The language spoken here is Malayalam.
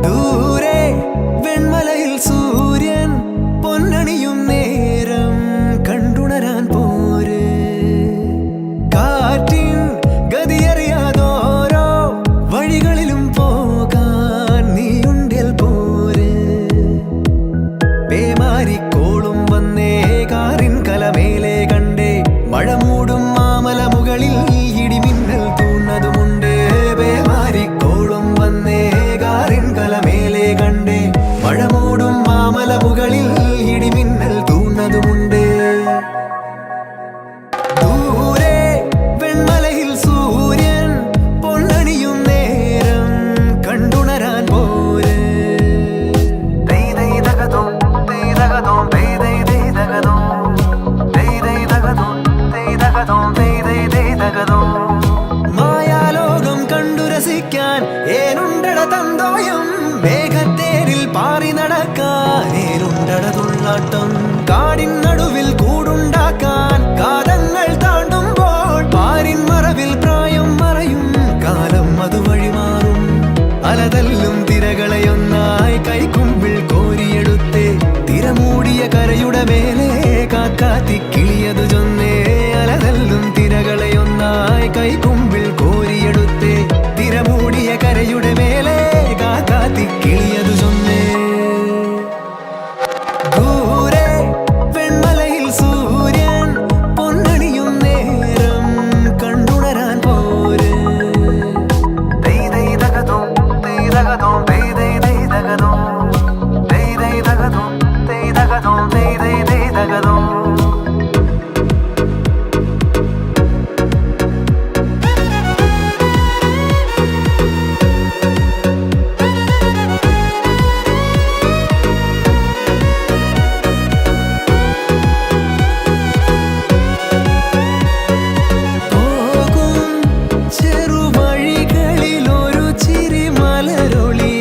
ദൂരെ വെൺമലയിൽ സൂര്യൻ പൊന്നണിയും നേരം കണ്ടുണരാൻ പോര്. കാറ്റിൻ ഗതിയറിയാതോരോ വഴികളിലും പോകാൻ നീയുണ്ടിൽ പോര്. പേമാരിക്കോളും വന്നേ കാറിൻ കലമേലെ കണ്ടേ മഴ മൂടും മാമല മുകളിൽ ഇടിമിന്നൽ തൂന്നതുമുണ്ട്. പേമാരിക്കോളും വന്നേ കാറിൻ കലമേലെ കണ്ടേ മഴ മൂടും മാമല മുകളിൽ ഇടിമിന്നൽ തൂന്നതുമുണ്ട്. ദൂരെ വെൺമലയിൽ സൂര്യൻ പൊന്നണിയും നേരം കണ്ടുണരാൻ പോര്. മായാലോകം കണ്ടു രസിക്കാൻ ഏനുണ്ടട തന്തോയം. മേഘത്തേരിൽ പാറി നടക്കാൻ ഏനുണ്ടട തുള്ളാട്ടം. കാടിൻ നടുവിൽ കൂടുണ്ടാക്കാൻ കാലങ്ങൾ താണ്ടുമ്പോൾ പാരിൻ മറവിൽ പ്രായം മറയും കാലം അതുവഴി മാറും. അലതല്ലും തിരകളെയൊന്നായി കൈക്കുമ്പിൾ കോരിയെടുത്തേ തിരമൂടിയ കരയുടെ മേലെ കാക്കാത്തി കിളിയതു ചൊന്നേ. അലതല്ലും തിരകളെയൊന്നായി കൈക്കുമ്പിൾ കോരിയെടുത്തേ തിരമൂടിയ കരയുടെ മേലെ കാക്കാത്തി കിളിയതു ചൊന്നേ. ദൂരെ വെൺമലയിൽ സൂര്യൻ പൊന്നണിയും നേരം കണ്ടുണരാൻ പോര്. പോകും ചെറുവഴികളിൽ ഒരു ചിരി മലരൊളി